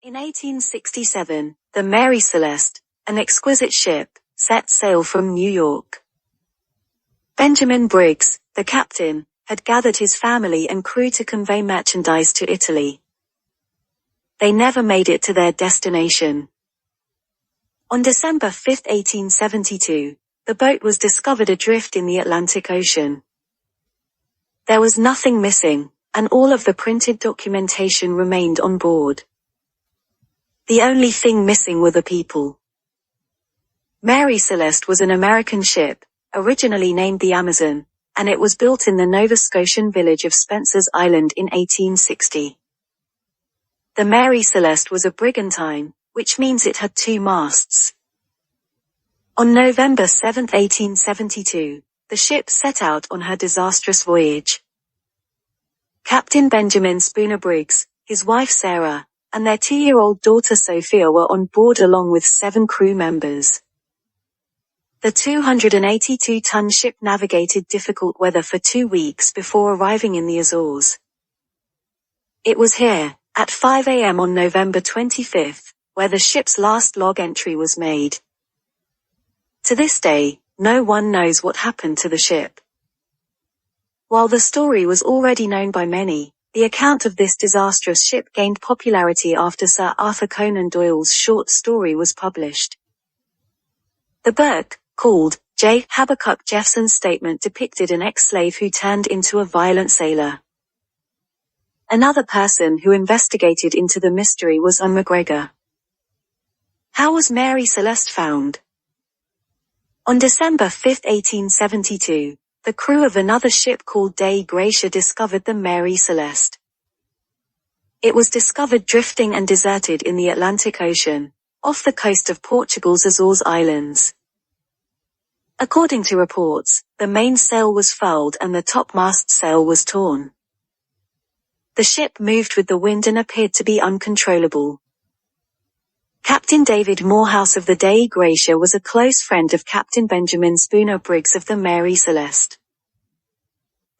In 1867, the Mary Celeste, an exquisite ship, set sail from New York. Benjamin Briggs, the captain, had gathered his family and crew to convey merchandise to Italy. They never made it to their destination. On December 5, 1872, the boat was discovered adrift in the Atlantic Ocean. There was nothing missing, and all of the printed documentation remained on board. The only thing missing were the people. Mary Celeste was an American ship, originally named the Amazon, and it was built in the Nova Scotian village of Spencer's Island in 1860. The Mary Celeste was a brigantine, which means it had 2 masts. On November 7, 1872, the ship set out on her disastrous voyage. Captain Benjamin Spooner Briggs, his wife Sarah, and their 2-year-old daughter Sophia were on board along with 7 crew members. The 282-ton ship navigated difficult weather for 2 weeks before arriving in the Azores. It was here, at 5 a.m. on November 25, where the ship's last log entry was made. To this day, no one knows what happened to the ship. While the story was already known by many, the account of this disastrous ship gained popularity after Sir Arthur Conan Doyle's short story was published. The book, called J. Habakkuk Jeffson's Statement, depicted an ex-slave who turned into a violent sailor. Another person who investigated into the mystery was McGregor. How was Mary Celeste found? On December 5, 1872, the crew of another ship called Dei Gratia discovered the Mary Celeste. It was discovered drifting and deserted in the Atlantic Ocean, off the coast of Portugal's Azores Islands. According to reports, the mainsail was furled and the topmast sail was torn. The ship moved with the wind and appeared to be uncontrollable. Captain David Morehouse of the Dei Gratia was a close friend of Captain Benjamin Spooner Briggs of the Mary Celeste.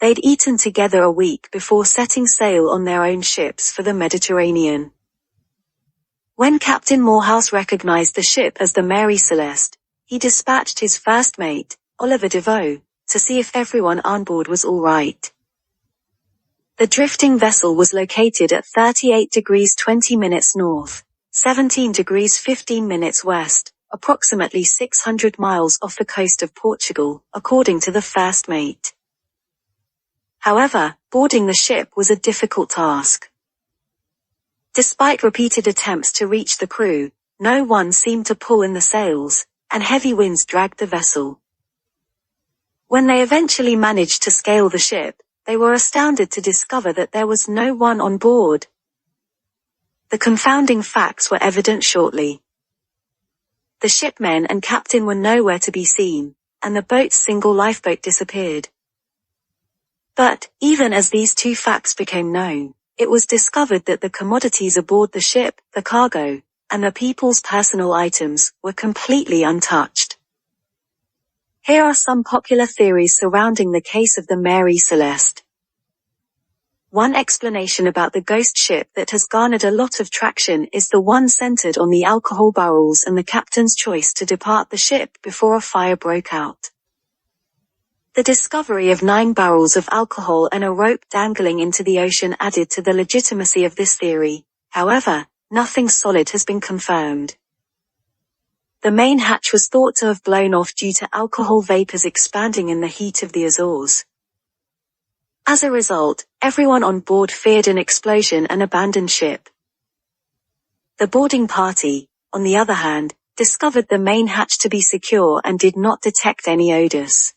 They'd eaten together a week before setting sail on their own ships for the Mediterranean. When Captain Morehouse recognized the ship as the Mary Celeste, he dispatched his first mate, Oliver Devoe, to see if everyone on board was all right. The drifting vessel was located at 38 degrees 20 minutes north, 17 degrees 15 minutes west, approximately 600 miles off the coast of Portugal, according to the first mate. However, boarding the ship was a difficult task. Despite repeated attempts to reach the crew, no one seemed to pull in the sails, and heavy winds dragged the vessel. When they eventually managed to scale the ship, they were astounded to discover that there was no one on board. The confounding facts were evident shortly. The shipmen and captain were nowhere to be seen, and the boat's single lifeboat disappeared. But, even as these 2 facts became known, it was discovered that the commodities aboard the ship, the cargo, and the people's personal items, were completely untouched. Here are some popular theories surrounding the case of the Mary Celeste. One explanation about the ghost ship that has garnered a lot of traction is the one centered on the alcohol barrels and the captain's choice to depart the ship before a fire broke out. The discovery of 9 barrels of alcohol and a rope dangling into the ocean added to the legitimacy of this theory. However, nothing solid has been confirmed. The main hatch was thought to have blown off due to alcohol vapors expanding in the heat of the Azores. As a result, everyone on board feared an explosion and abandoned ship. The boarding party, on the other hand, discovered the main hatch to be secure and did not detect any odors.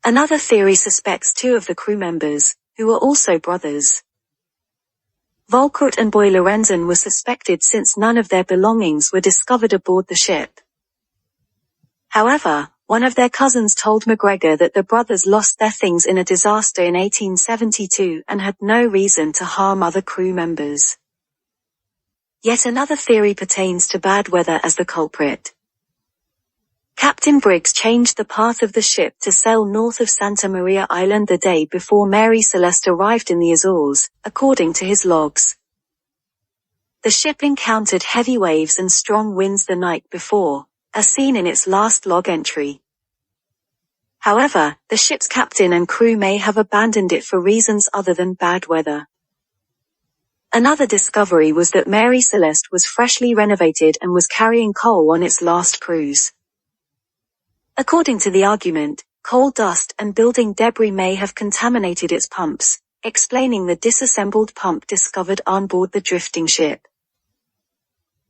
Another theory suspects 2 of the crew members, who were also brothers. Volkert and Boy Lorenzen were suspected since none of their belongings were discovered aboard the ship. However, one of their cousins told McGregor that the brothers lost their things in a disaster in 1872 and had no reason to harm other crew members. Yet another theory pertains to bad weather as the culprit. Captain Briggs changed the path of the ship to sail north of Santa Maria Island the day before Mary Celeste arrived in the Azores, according to his logs. the ship encountered heavy waves and strong winds the night before, as seen in its last log entry. However, the ship's captain and crew may have abandoned it for reasons other than bad weather. Another discovery was that Mary Celeste was freshly renovated and was carrying coal on its last cruise. According to the argument, coal dust and building debris may have contaminated its pumps, explaining the disassembled pump discovered on board the drifting ship.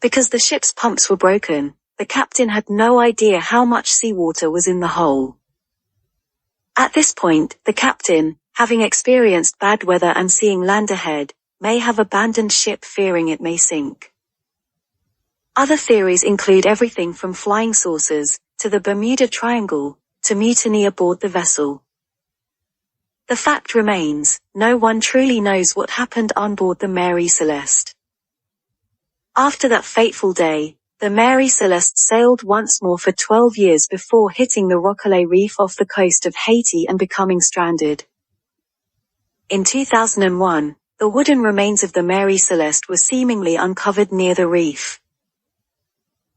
Because the ship's pumps were broken, the captain had no idea how much seawater was in the hole. At this point, the captain, having experienced bad weather and seeing land ahead, may have abandoned ship fearing it may sink. Other theories include everything from flying saucers, to the Bermuda Triangle, to mutiny aboard the vessel. The fact remains, no one truly knows what happened on board the Mary Celeste. After that fateful day, the Mary Celeste sailed once more for 12 years before hitting the Rockaway Reef off the coast of Haiti and becoming stranded. In 2001, the wooden remains of the Mary Celeste were seemingly uncovered near the reef.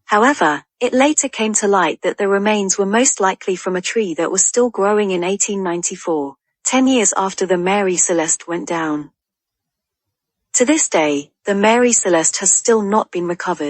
However, it later came to light that the remains were most likely from a tree that was still growing in 1894, 10 years after the Mary Celeste went down. To this day, the Mary Celeste has still not been recovered.